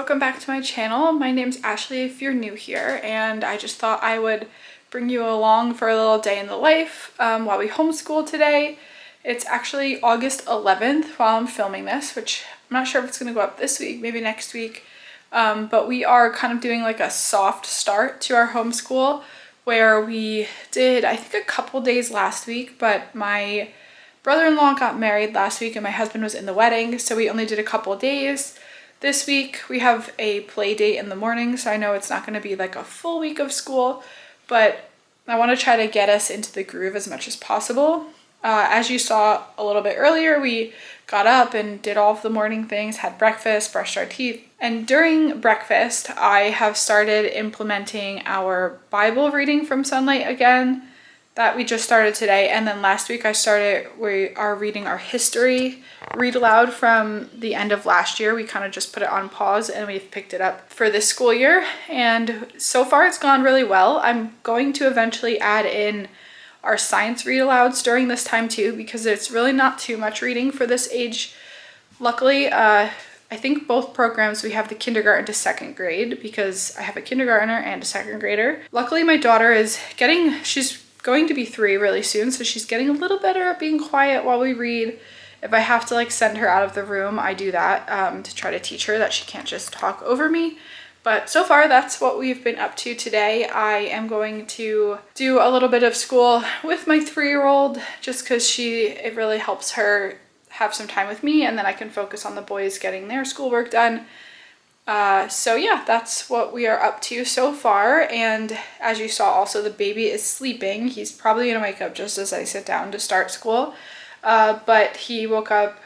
welcome back to my channel. My name's Ashley if you're new here, and I just thought I would bring you along for a little day in the life while we homeschool today. It's actually August 11th while I'm filming this, which I'm not sure if it's going to go up this week, maybe next week, but we are kind of doing like a soft start to our homeschool where we did, I think, a couple days last week, but my brother-in-law got married last week and my husband was in the wedding, so we only did a couple days. This week we have a play date in the morning, so I know it's not going to be like a full week of school, but I want to try to get us into the groove as much as possible. As you saw a little bit earlier, we got up and did all of the morning things, had breakfast, brushed our teeth, and during breakfast I have started implementing our Bible reading from Sunlight again. That we just started today, and then last week we are reading our history read aloud from the end of last year. We kind of just put it on pause and we've picked it up for this school year, and so far it's gone really well. I'm going to eventually add in our science read alouds during this time too, because it's really not too much reading for this age. Luckily, I think both programs we have the kindergarten to second grade, because I have a kindergartner and a second grader. Luckily my daughter she's going to be 3 really soon, so she's getting a little better at being quiet while we read. If I have to like send her out of the room, I do that to try to teach her that she can't just talk over me. But so far that's what we've been up to today. I am going to do a little bit of school with my 3-year-old just because it really helps her have some time with me, and then I can focus on the boys getting their schoolwork done. So yeah, that's what we are up to so far, and as you saw also, the baby is sleeping. He's probably gonna wake up just as I sit down to start school, but he woke up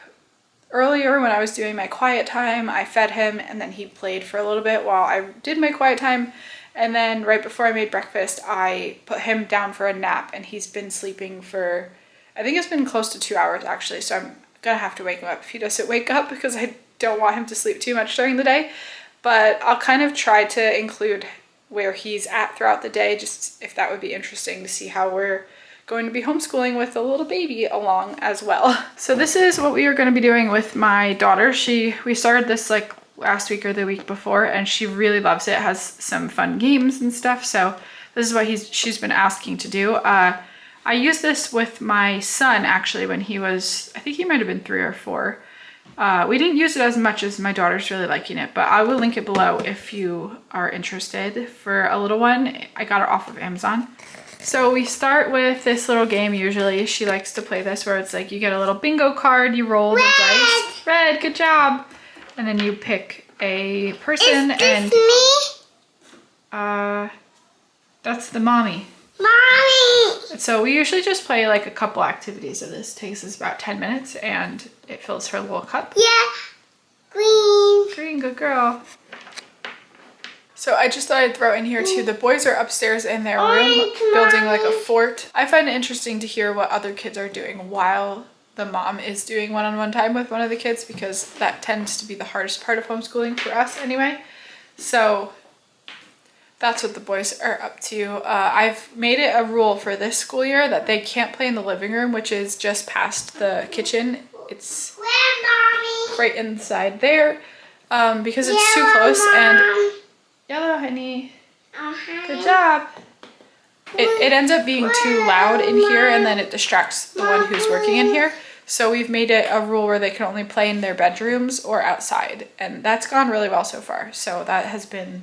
earlier when I was doing my quiet time. I fed him and then he played for a little bit while I did my quiet time, and then right before I made breakfast I put him down for a nap, and he's been sleeping for, I think it's been close to 2 hours actually, so I'm gonna have to wake him up if he doesn't wake up, because I don't want him to sleep too much during the day. But I'll kind of try to include where he's at throughout the day, just if that would be interesting to see how we're going to be homeschooling with a little baby along as well. So this is what we are going to be doing with my daughter. We started this like last week or the week before, and she really loves it. It has some fun games and stuff, so this is what she's been asking to do. I used this with my son actually when he was, I think he might have been 3 or 4. We didn't use it as much as my daughter's really liking it, but I will link it below if you are interested for a little one. I got it off of Amazon. So we start with this little game usually. She likes to play this where it's like you get a little bingo card, you roll the dice. Red, good job. And then you pick a person. Is this me? That's the mommy. Mommy! So we usually just play like a couple activities of this. It takes us about 10 minutes and it fills her little cup. Yeah, green. Green, good girl. So I just thought I'd throw in here too, the boys are upstairs in their room building like a fort. I find it interesting to hear what other kids are doing while the mom is doing one-on-one time with one of the kids, because that tends to be the hardest part of homeschooling for us anyway. So that's what the boys are up to. I've made it a rule for this school year that they can't play in the living room, which is just past the kitchen. It's right inside there, because it's too close. And yellow, honey. Good job. It ends up being too loud in here, and then it distracts the one who's working in here. So we've made it a rule where they can only play in their bedrooms or outside, and that's gone really well so far. So that has been,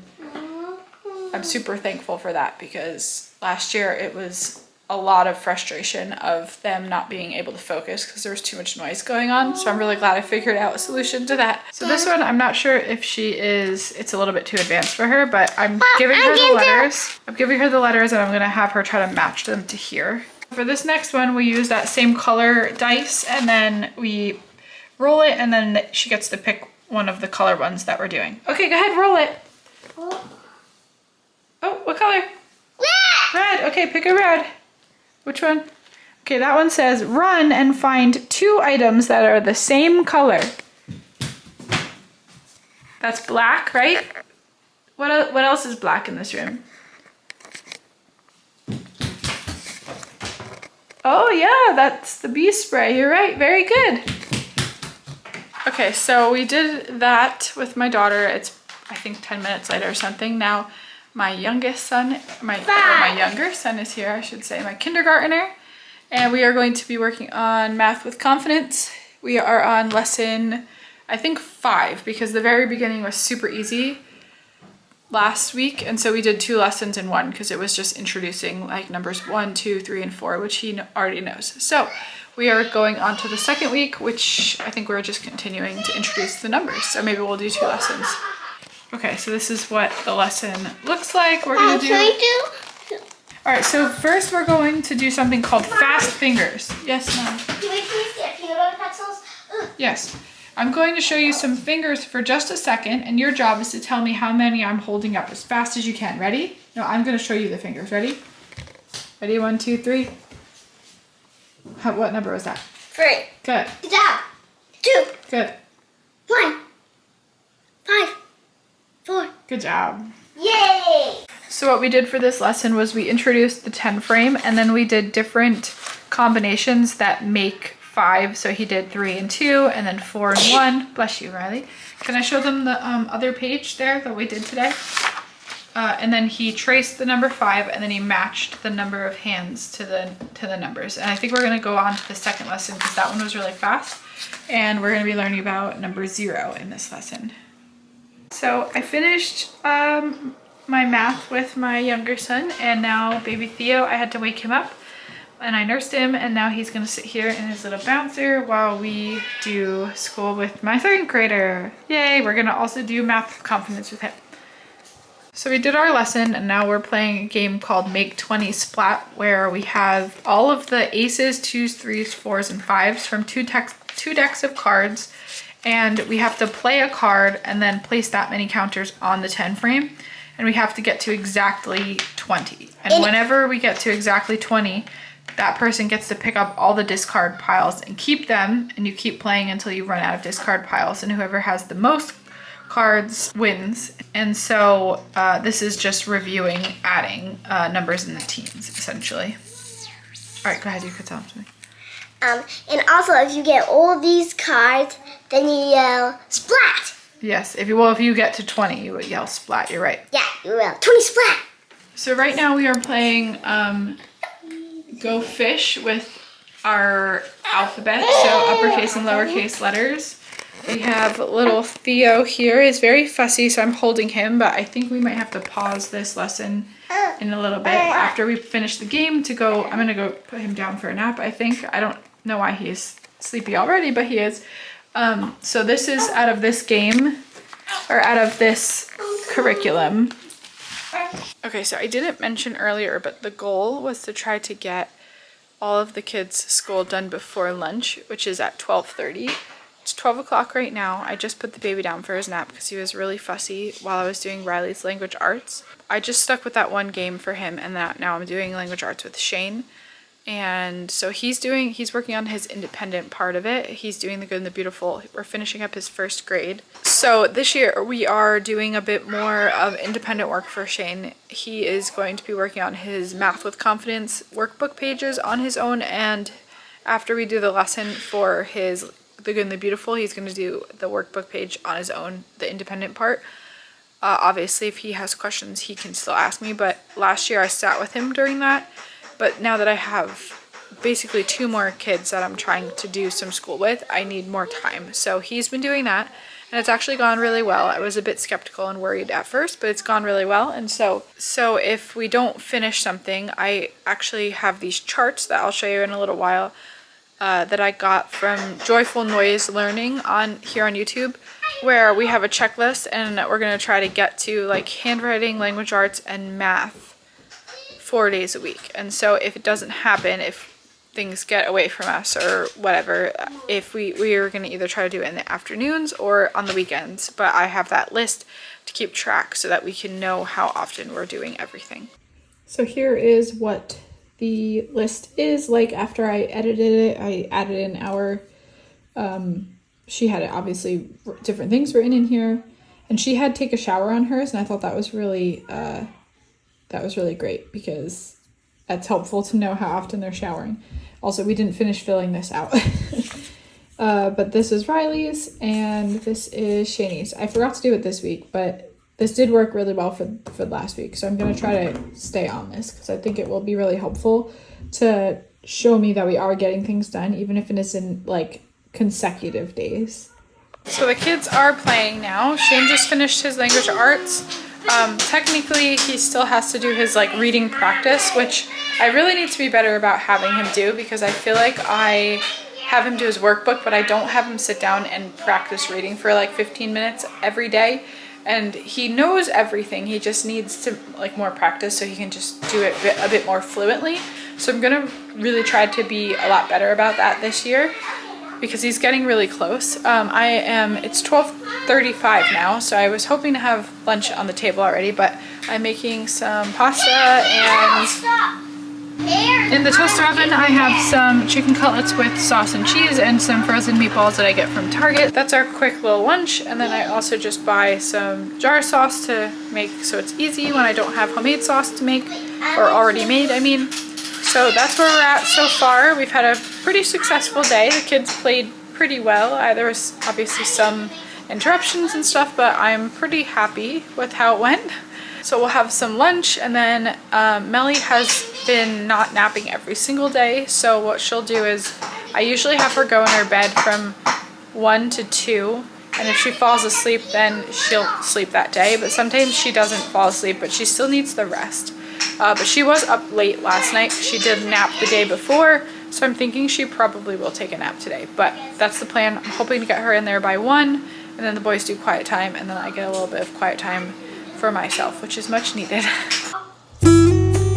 I'm super thankful for that, because last year it was a lot of frustration of them not being able to focus because there was too much noise going on. So I'm really glad I figured out a solution to that. So this one, I'm not sure if it's a little bit too advanced for her, but I'm giving her the letters. I'm giving her the letters and I'm gonna have her try to match them to here. For this next one, we use that same color dice, and then we roll it, and then she gets to pick one of the color ones that we're doing. Okay, go ahead, roll it. Oh, what color? Red. Okay, pick a red. Which one? Okay, that one says run and find 2 items that are the same color. That's black, right? What else is black in this room? Oh yeah, that's the bee spray. You're right, very good. Okay, so we did that with my daughter. It's I think 10 minutes later or something. Now my youngest son, my younger son is here, I should say, my kindergartner. And we are going to be working on Math with Confidence. We are on lesson, I think 5, because the very beginning was super easy last week. And so we did 2 lessons in one because it was just introducing like numbers 1, 2, 3, and 4, which he already knows. So we are going on to the second week, which I think we're just continuing to introduce the numbers. So maybe we'll do 2 lessons. Okay, so this is what the lesson looks like. We're gonna do. All right, so first we're going to do something called fast fingers. Yes, Mom. Can we please get peanut butter pretzels? Yes. I'm going to show you some fingers for just a second, and your job is to tell me how many I'm holding up as fast as you can. Ready? No, I'm going to show you the fingers. Ready? Ready? 1, 2, 3. What number was that? 3. Good. Good job. 2. Good. 1. 5. 4. Good job. Yay! So what we did for this lesson was we introduced the 10 frame, and then we did different combinations that make 5. So he did 3 and 2, and then 4 and 1. Bless you, Riley. Can I show them the other page there that we did today? And then he traced the number 5, and then he matched the number of hands to the numbers. And I think we're going to go on to the second lesson because that one was really fast, and we're going to be learning about number 0 in this lesson. So I finished my math with my younger son, and now baby Theo, I had to wake him up and I nursed him, and now he's gonna sit here in his little bouncer while we do school with my 3rd grader. Yay, we're gonna also do Math with Confidence with him. So we did our lesson, and now we're playing a game called Make 20 Splat, where we have all of the aces, 2s, 3s, 4s, and 5s from two decks of cards, and we have to play a card and then place that many counters on the 10 frame, and we have to get to exactly 20. And whenever we get to exactly 20, that person gets to pick up all the discard piles and keep them, and you keep playing until you run out of discard piles, and whoever has the most cards wins. And so this is just reviewing, adding numbers in the teens, essentially. All right, go ahead, you could tell them something. And also, if you get all these cards, then you yell splat. Yes, if you get to 20, you would yell splat. You're right. Yeah, you will. 20 splat. So right now we are playing Go Fish with our alphabet, so uppercase and lowercase letters. We have little Theo here. He's very fussy, so I'm holding him, but I think we might have to pause this lesson in a little bit after we finish the game to go. I'm gonna go put him down for a nap, I think. I don't know why he is sleepy already, but he is. So this is out of this game, or out of this curriculum. Okay, so I didn't mention earlier, but the goal was to try to get all of the kids' school done before lunch, which is at 12:30. It's 12 o'clock right now. I just put the baby down for his nap because he was really fussy while I was doing Riley's language arts. I just stuck with that one game for him, and that now I'm doing language arts with Shane. And so he's working on his independent part of it. He's doing the good and the beautiful. We're finishing up his 1st grade. So this year we are doing a bit more of independent work for Shane. He is going to be working on his Math with Confidence workbook pages on his own, and after we do the lesson for his the good and the beautiful, he's going to do the workbook page on his own, the independent part. Obviously, if he has questions, he can still ask me, but last year I sat with him during that. But now that I have basically 2 more kids that I'm trying to do some school with, I need more time. So he's been doing that, and it's actually gone really well. I was a bit skeptical and worried at first, but it's gone really well. And so if we don't finish something, I actually have these charts that I'll show you in a little while that I got from Joyful Noise Learning here on YouTube, where we have a checklist, and we're going to try to get to like handwriting, language arts, and math 4 days a week. And so if it doesn't happen, if things get away from us or whatever, if we are going to either try to do it in the afternoons or on the weekends, but I have that list to keep track so that we can know how often we're doing everything. So here is what the list is like after I edited it. I added in our she had obviously different things written in here, and she had take a shower on hers, and I thought that was really great because that's helpful to know how often they're showering. Also, we didn't finish filling this out. But this is Riley's and this is Shani's. I forgot to do it this week, but this did work really well for last week. So I'm going to try to stay on this because I think it will be really helpful to show me that we are getting things done, even if it isn't like consecutive days. So the kids are playing now. Shane just finished his language arts. Technically, he still has to do his like reading practice, which I really need to be better about having him do because I feel like I have him do his workbook, but I don't have him sit down and practice reading for like 15 minutes every day. And he knows everything. He just needs to like more practice so he can just do it a bit more fluently. So I'm gonna really try to be a lot better about that this year because he's getting really close. It's 12:35 now, so I was hoping to have lunch on the table already, but I'm making some pasta, and in the toaster oven I have some chicken cutlets with sauce and cheese and some frozen meatballs that I get from Target. That's our quick little lunch, and then I also just buy some jar sauce to make so it's easy when I don't have homemade sauce to make, or already made, I mean. So that's where we're at so far. We've had a pretty successful day. The kids played pretty well. There was obviously some interruptions and stuff, but I'm pretty happy with how it went. So we'll have some lunch, and then Melly has been not napping every single day. So what she'll do is I usually have her go in her bed from 1 to 2. And if she falls asleep, then she'll sleep that day. But sometimes she doesn't fall asleep, but she still needs the rest. But she was up late last night. She did nap the day before, so I'm thinking she probably will take a nap today. But that's the plan. I'm hoping to get her in there by 1, and then the boys do quiet time, and then I get a little bit of quiet time for myself, which is much needed.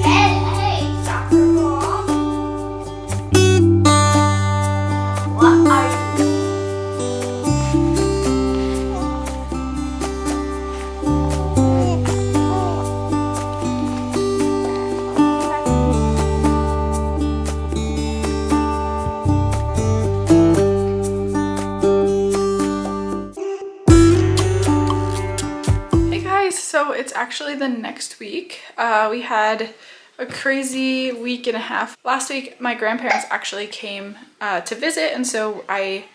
Hey, soccer mom. What are you? So it's actually the next week. We had a crazy week and a half. Last week, my grandparents actually came to visit, and so I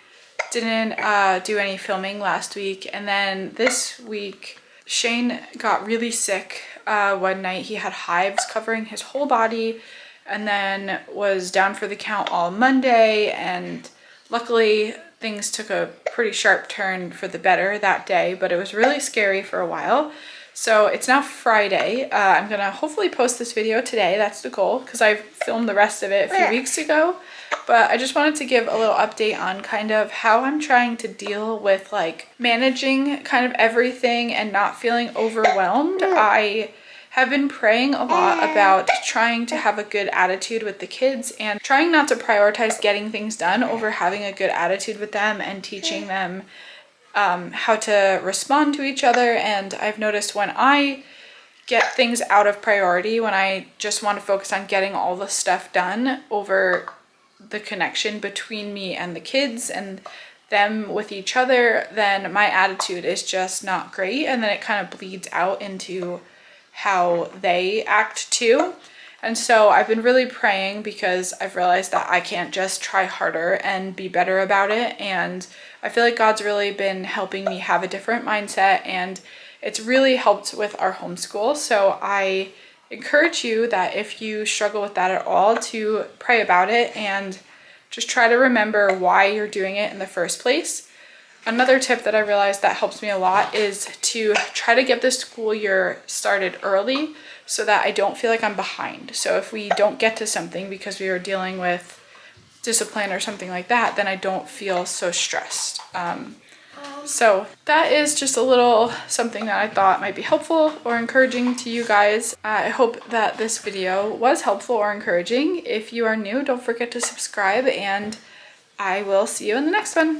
didn't do any filming last week. And then this week, Shane got really sick one night. He had hives covering his whole body, and then was down for the count all Monday, and luckily things took a pretty sharp turn for the better that day, but it was really scary for a while. So it's now Friday. I'm gonna hopefully post this video today. That's the goal, because I filmed the rest of it a few weeks ago. But I just wanted to give a little update on kind of how I'm trying to deal with like managing kind of everything and not feeling overwhelmed. I have been praying a lot about trying to have a good attitude with the kids and trying not to prioritize getting things done over having a good attitude with them and teaching them how to respond to each other. And I've noticed when I get things out of priority, when I just want to focus on getting all the stuff done over the connection between me and the kids and them with each other, then my attitude is just not great, and then it kind of bleeds out into how they act too. And so I've been really praying, because I've realized that I can't just try harder and be better about it. And I feel like God's really been helping me have a different mindset, and it's really helped with our homeschool. So I encourage you that if you struggle with that at all, to pray about it and just try to remember why you're doing it in the first place. Another tip that I realized that helps me a lot is to try to get the school year started early so that I don't feel like I'm behind. So if we don't get to something because we are dealing with discipline or something like that, then I don't feel so stressed. So that is just a little something that I thought might be helpful or encouraging to you guys. I hope that this video was helpful or encouraging. If you are new, don't forget to subscribe, and I will see you in the next one.